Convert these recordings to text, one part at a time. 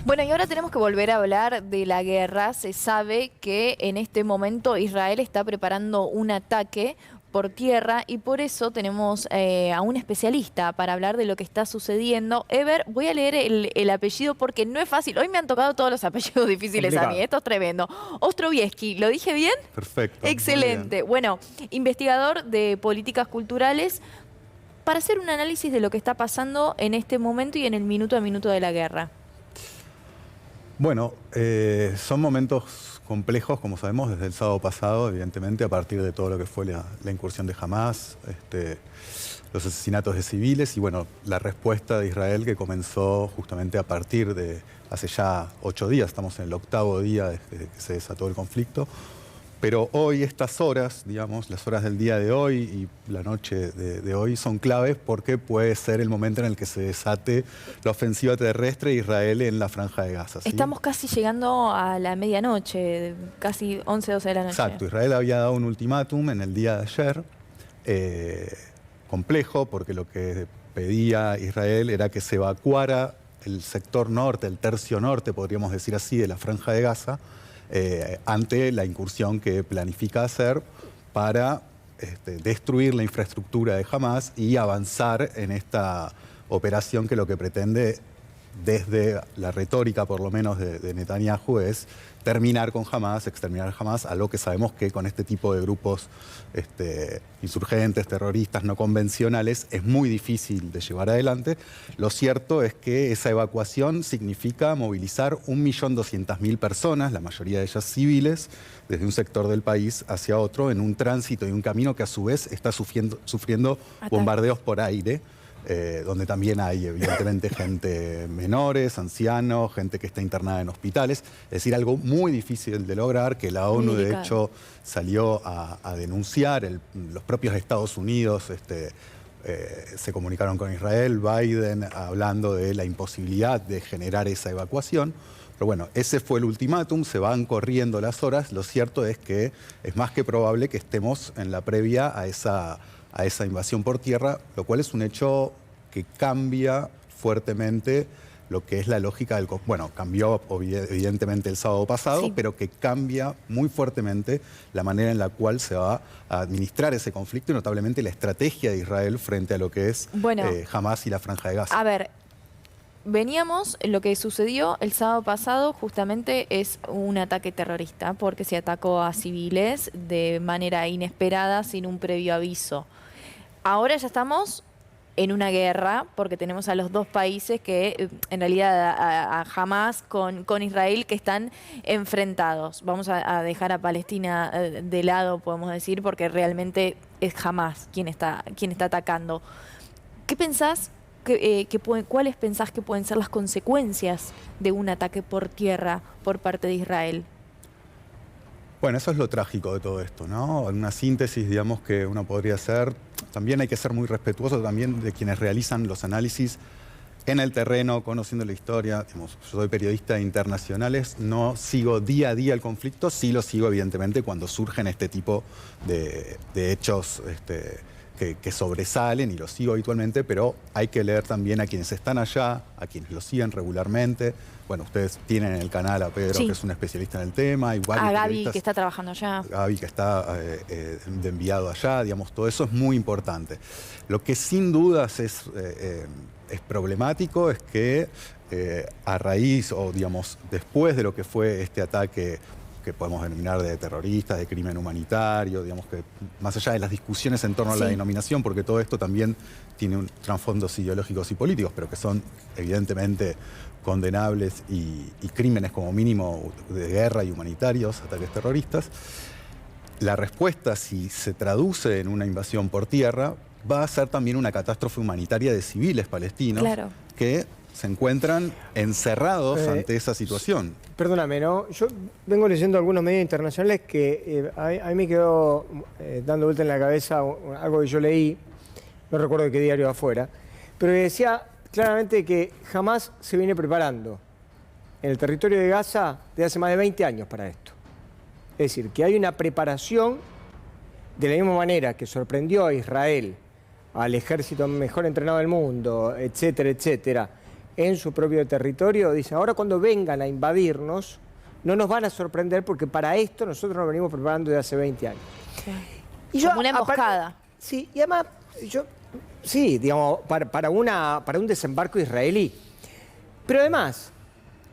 Bueno, y ahora tenemos que volver a hablar de la guerra. Se sabe que en este momento Israel está preparando un ataque por tierra y por eso tenemos a un especialista para hablar de lo que está sucediendo. Ever, voy a leer el apellido porque no es fácil. Hoy me han tocado todos los apellidos difíciles a mí. Complicado. Esto es tremendo. Ostrovieski, ¿lo dije bien? Perfecto. Muy Excelente. bien. Bueno, investigador de políticas culturales para hacer un análisis de lo que está pasando en este momento y en el minuto a minuto de la guerra. Bueno, son momentos complejos, como sabemos, desde el sábado pasado, evidentemente, a partir de todo lo que fue la incursión de Hamás, los asesinatos de civiles y, bueno, la respuesta de Israel que comenzó justamente a partir de hace ya 8 días, estamos en el 8º día desde que se desató el conflicto. Pero hoy, estas horas, digamos, las horas del día de hoy y la noche de hoy son claves porque puede ser el momento en el que se desate la ofensiva terrestre de Israel en la Franja de Gaza. ¿Sí? Estamos casi llegando a la medianoche, casi 11, 12 de la noche. Exacto, Israel había dado un ultimátum en el día de ayer, complejo, porque lo que pedía Israel era que se evacuara el sector norte, el tercio norte, podríamos decir así, de la Franja de Gaza, ante la incursión que planifica hacer para destruir la infraestructura de Hamás y avanzar en esta operación que lo que pretende, desde la retórica por lo menos de Netanyahu, es terminar con Hamás, exterminar a Hamás, a lo que sabemos que con este tipo de grupos insurgentes, terroristas, no convencionales, es muy difícil de llevar adelante. Lo cierto es que esa evacuación significa movilizar 1.200.000 personas, la mayoría de ellas civiles, desde un sector del país hacia otro, en un tránsito y un camino que a su vez está sufriendo bombardeos por aire, donde también hay evidentemente gente menores, ancianos, gente que está internada en hospitales. Es decir, algo muy difícil de lograr, que la ONU de hecho salió a denunciar. Los propios Estados Unidos se comunicaron con Israel, Biden, hablando de la imposibilidad de generar esa evacuación. Pero bueno, ese fue el ultimátum, se van corriendo las horas. Lo cierto es que es más que probable que estemos en la previa a esa invasión por tierra, lo cual es un hecho que cambia fuertemente lo que es la lógica del conflicto. Bueno, cambió evidentemente el sábado pasado, sí, pero que cambia muy fuertemente la manera en la cual se va a administrar ese conflicto y notablemente la estrategia de Israel frente a lo que es Hamás y la Franja de Gaza. A ver, veníamos, lo que sucedió el sábado pasado justamente es un ataque terrorista porque se atacó a civiles de manera inesperada, sin un previo aviso. Ahora ya estamos en una guerra porque tenemos a los dos países que, en realidad, a Hamás con Israel, que están enfrentados. Vamos a dejar a Palestina de lado, podemos decir, porque realmente es Hamás quien está atacando. ¿Qué pensás? ¿Cuáles pensás que pueden ser las consecuencias de un ataque por tierra por parte de Israel? Bueno, eso es lo trágico de todo esto, ¿no? Una síntesis, digamos, que uno podría hacer. También hay que ser muy respetuoso también de quienes realizan los análisis en el terreno, conociendo la historia. Digamos, yo soy periodista de internacionales, no sigo día a día el conflicto, sí lo sigo evidentemente cuando surgen este tipo de hechos que sobresalen, y lo sigo habitualmente, pero hay que leer también a quienes están allá, a quienes lo siguen regularmente. Bueno, ustedes tienen en el canal a Pedro, que es un especialista en el tema. Igual a Gaby, que está trabajando allá. Gaby, que está de enviado allá, digamos, todo eso es muy importante. Lo que sin dudas es problemático es que a raíz, o digamos, después de lo que fue este ataque que podemos denominar de terroristas, de crimen humanitario, digamos, que más allá de las discusiones en torno a la denominación, porque todo esto también tiene trasfondos ideológicos y políticos, pero que son evidentemente condenables y crímenes como mínimo de guerra y humanitarios, ataques terroristas. La respuesta, si se traduce en una invasión por tierra, va a ser también una catástrofe humanitaria de civiles palestinos que se encuentran encerrados ante esa situación. Perdóname, ¿no? Yo vengo leyendo algunos medios internacionales que a mí me quedó dando vuelta en la cabeza algo que yo leí, no recuerdo de qué diario afuera, pero decía claramente que Hamás se viene preparando en el territorio de Gaza desde hace más de 20 años para esto. Es decir, que hay una preparación de la misma manera que sorprendió a Israel, al ejército mejor entrenado del mundo, etcétera, etcétera, en su propio territorio, dice, ahora cuando vengan a invadirnos, no nos van a sorprender porque para esto nosotros nos venimos preparando desde hace 20 años. Y como una emboscada. Sí, y además, sí, digamos, para un desembarco israelí. Pero además,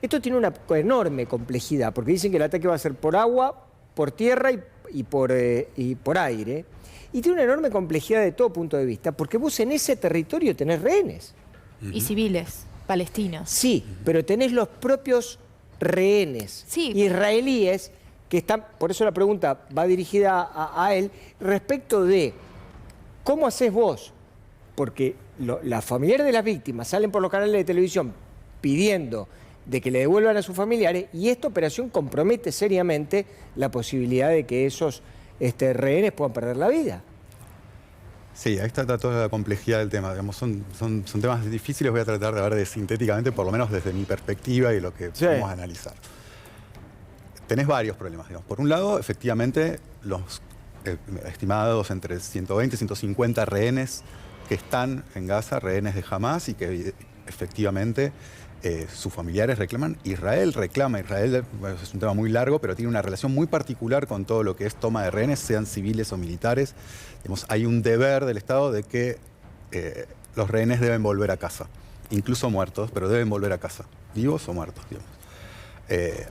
esto tiene una enorme complejidad, porque dicen que el ataque va a ser por agua, por tierra y por aire. Y tiene una enorme complejidad de todo punto de vista, porque vos en ese territorio tenés rehenes. Y civiles, palestinos. Sí, pero tenés los propios rehenes israelíes que están, por eso la pregunta va dirigida a él, respecto de cómo haces vos, porque las familiares de las víctimas salen por los canales de televisión pidiendo de que le devuelvan a sus familiares, y esta operación compromete seriamente la posibilidad de que esos rehenes puedan perder la vida. Sí, ahí está toda la complejidad del tema. Digamos, son temas difíciles, voy a tratar de ver sintéticamente, por lo menos desde mi perspectiva y lo que podemos analizar. Tenés varios problemas. Digamos. Por un lado, efectivamente, los estimados entre 120 y 150 rehenes que están en Gaza, rehenes de Hamás, y que efectivamente sus familiares reclaman. Israel es un tema muy largo, pero tiene una relación muy particular con todo lo que es toma de rehenes, sean civiles o militares. Digamos, hay un deber del Estado de que los rehenes deben volver a casa, incluso muertos, pero deben volver a casa, vivos o muertos, digamos.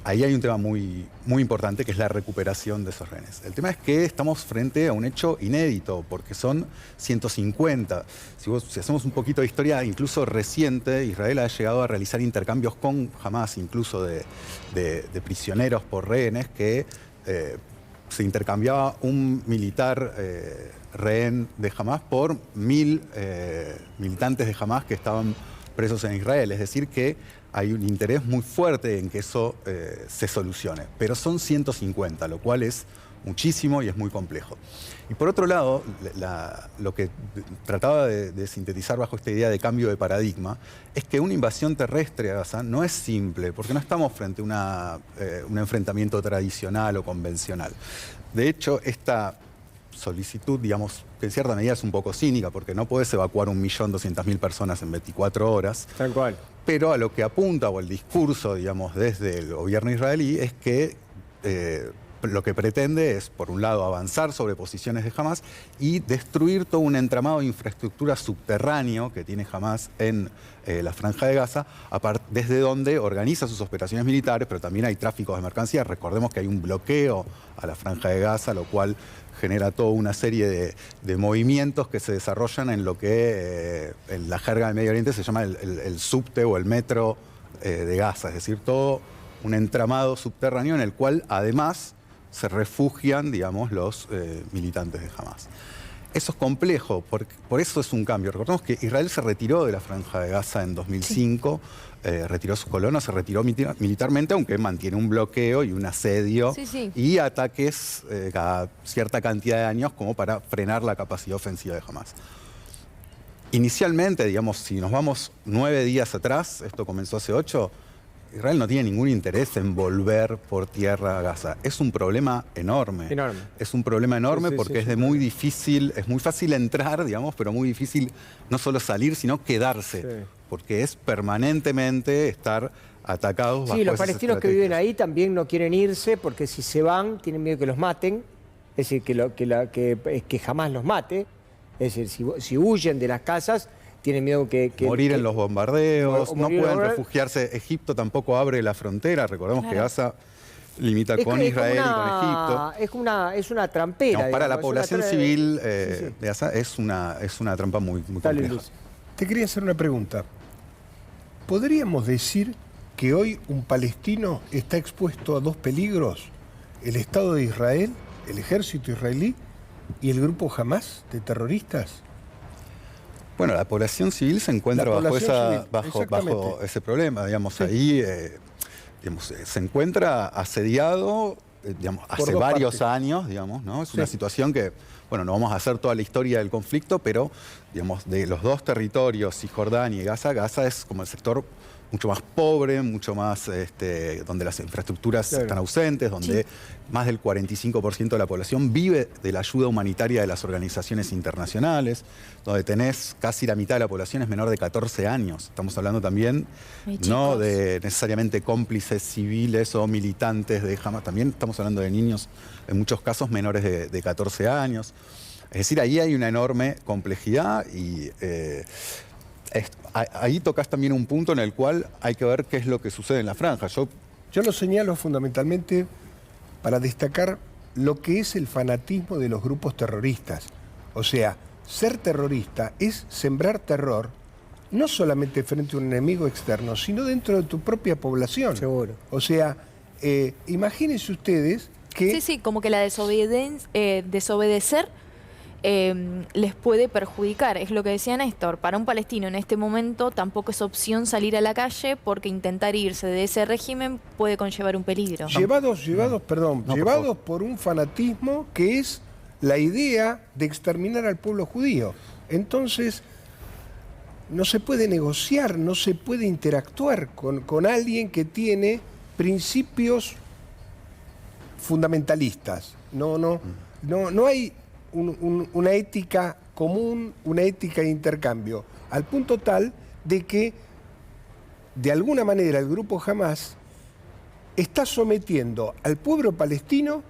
Ahí hay un tema muy, muy importante, que es la recuperación de esos rehenes. El tema es que estamos frente a un hecho inédito, porque son 150. Si hacemos un poquito de historia, incluso reciente, Israel ha llegado a realizar intercambios con Hamás, incluso de prisioneros por rehenes, que se intercambiaba un militar rehén de Hamás por 1000 militantes de Hamás que estaban presos en Israel. Es decir, que hay un interés muy fuerte en que eso se solucione. Pero son 150, lo cual es muchísimo y es muy complejo. Y por otro lado, lo que trataba de sintetizar bajo esta idea de cambio de paradigma es que una invasión terrestre a Gaza no es simple, porque no estamos frente a un enfrentamiento tradicional o convencional. De hecho, esta solicitud, digamos, que en cierta medida es un poco cínica, porque no puedes evacuar 1.200.000 personas en 24 horas. Tal cual. Pero a lo que apunta, o el discurso, digamos, desde el gobierno israelí, es que lo que pretende es, por un lado, avanzar sobre posiciones de Hamás y destruir todo un entramado de infraestructura subterráneo que tiene Hamás en la Franja de Gaza, desde donde organiza sus operaciones militares, pero también hay tráfico de mercancías. Recordemos que hay un bloqueo a la Franja de Gaza, lo cual genera toda una serie de movimientos que se desarrollan en lo que en la jerga del Medio Oriente se llama el subte o el metro de Gaza, es decir, todo un entramado subterráneo en el cual además se refugian, digamos, los militantes de Hamás. Eso es complejo, por eso es un cambio. Recordemos que Israel se retiró de la Franja de Gaza en 2005, retiró sus colonos, se retiró militarmente, aunque mantiene un bloqueo y un asedio y ataques cada cierta cantidad de años como para frenar la capacidad ofensiva de Hamás. Inicialmente, digamos, si nos vamos 9 días atrás, esto comenzó hace 8, Israel no tiene ningún interés en volver por tierra a Gaza. Es un problema enorme. Es un problema enorme porque es muy difícil, es muy fácil entrar, digamos, pero muy difícil no solo salir, sino quedarse. Porque es permanentemente estar atacados bajo los palestinos que viven ahí también no quieren irse porque si se van tienen miedo que los maten, es decir, que jamás los mate. Es decir, si huyen de las casas, tienen miedo que morir en los bombardeos, no pueden refugiarse. Egipto tampoco abre la frontera, recordemos que Gaza limita con Israel y con Egipto. Es una trampera. No, para la población civil de Gaza es una trampa muy compleja. Te quería hacer una pregunta. ¿Podríamos decir que hoy un palestino está expuesto a dos peligros? ¿El Estado de Israel, el ejército israelí y el grupo Hamás de terroristas? Bueno, la población civil se encuentra bajo ese problema, digamos, ahí se encuentra asediado, digamos, hace varios años, digamos, ¿no? Es una situación que bueno, no vamos a hacer toda la historia del conflicto, pero digamos, de los dos territorios, Cisjordania y Gaza, Gaza es como el sector mucho más pobre, mucho más, donde las infraestructuras están ausentes, donde más del 45% de la población vive de la ayuda humanitaria de las organizaciones internacionales, donde tenés casi la mitad de la población es menor de 14 años. Estamos hablando también no de necesariamente cómplices civiles o militantes de Hamas, también estamos hablando de niños, en muchos casos menores de 14 años. Es decir, ahí hay una enorme complejidad y ahí tocas también un punto en el cual hay que ver qué es lo que sucede en la franja. Yo lo señalo fundamentalmente para destacar lo que es el fanatismo de los grupos terroristas. O sea, ser terrorista es sembrar terror, no solamente frente a un enemigo externo, sino dentro de tu propia población. Seguro. O sea, imagínense ustedes que... Sí, como que la desobedecer les puede perjudicar. Es lo que decía Néstor, para un palestino en este momento tampoco es opción salir a la calle porque intentar irse de ese régimen puede conllevar un peligro. Llevados por un fanatismo que es la idea de exterminar al pueblo judío. Entonces, no se puede negociar, no se puede interactuar con alguien que tiene principios fundamentalistas. No hay una ética común, una ética de intercambio, al punto tal de que, de alguna manera, el grupo Hamas está sometiendo al pueblo palestino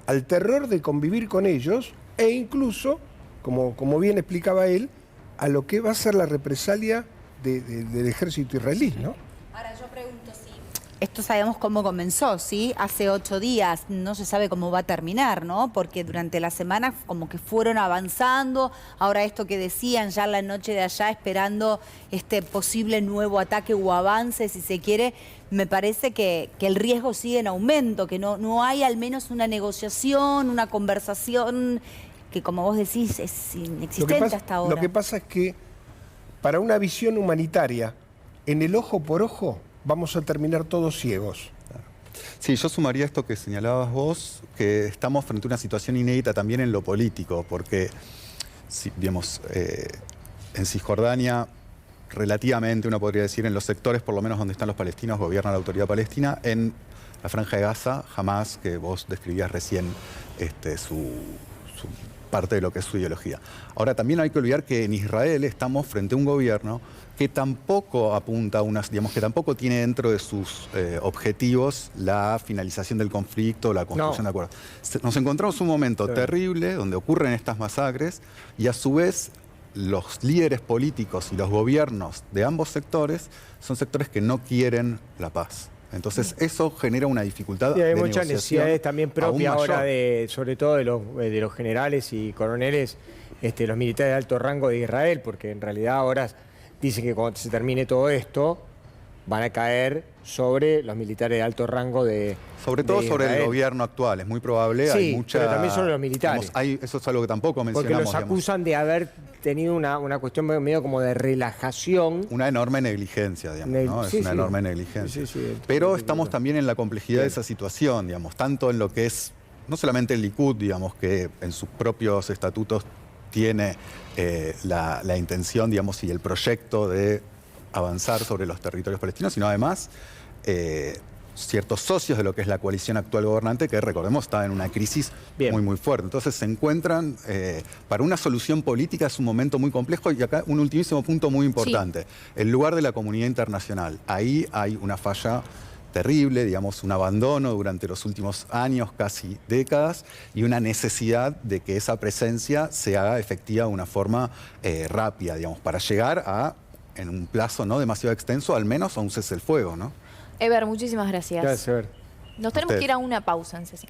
al terror de convivir con ellos e incluso, como bien explicaba él, a lo que va a ser la represalia del ejército israelí, ¿no? Ahora yo pregunto si esto sabemos cómo comenzó, ¿sí? Hace 8 días, no se sabe cómo va a terminar, ¿no? Porque durante la semana como que fueron avanzando, ahora esto que decían ya la noche de allá esperando este posible nuevo ataque o avance, si se quiere, me parece que el riesgo sigue en aumento, que no hay al menos una negociación, una conversación que, como vos decís, es inexistente hasta ahora. Lo que pasa es que para una visión humanitaria, en el ojo por ojo, vamos a terminar todos ciegos. Sí, yo sumaría esto que señalabas vos, que estamos frente a una situación inédita también en lo político, porque, digamos, en Cisjordania, relativamente, uno podría decir, en los sectores, por lo menos donde están los palestinos, gobierna la autoridad palestina. En la Franja de Gaza, Hamas, que vos describías recién su parte de lo que es su ideología. Ahora, también hay que olvidar que en Israel estamos frente a un gobierno que tampoco apunta a unas, digamos, que tampoco tiene dentro de sus objetivos la finalización del conflicto, la construcción de acuerdos. Nos encontramos un momento terrible donde ocurren estas masacres y a su vez los líderes políticos y los gobiernos de ambos sectores son sectores que no quieren la paz. Entonces eso genera una dificultad de negociación. Hay muchas necesidades también propias ahora, sobre todo de los generales y coroneles, los militares de alto rango de Israel, porque en realidad ahora dicen que cuando se termine todo esto van a caer sobre los militares de alto rango de Sobre todo sobre el gobierno actual, es muy probable. Sí, hay mucha, pero también sobre los militares. Digamos, eso es algo que tampoco mencionamos. Porque los acusan de haber tenido una cuestión medio como de relajación. Una enorme negligencia, digamos, ¿no? Es una enorme negligencia. Pero estamos también en la complejidad de esa situación, digamos, tanto en lo que es, no solamente el Likud, digamos, que en sus propios estatutos tiene la intención, digamos, y el proyecto de avanzar sobre los territorios palestinos, sino además ciertos socios de lo que es la coalición actual gobernante, que recordemos está en una crisis muy fuerte. Entonces se encuentran, para una solución política es un momento muy complejo, y acá un ultimísimo punto muy importante, el lugar de la comunidad internacional. Ahí hay una falla terrible, digamos, un abandono durante los últimos años, casi décadas, y una necesidad de que esa presencia se haga efectiva de una forma rápida, digamos, para llegar a, en un plazo no demasiado extenso, al menos a un cese el fuego, ¿no? Eber, muchísimas gracias. Gracias, Eber. Nos tenemos que ir a una pausa en C5.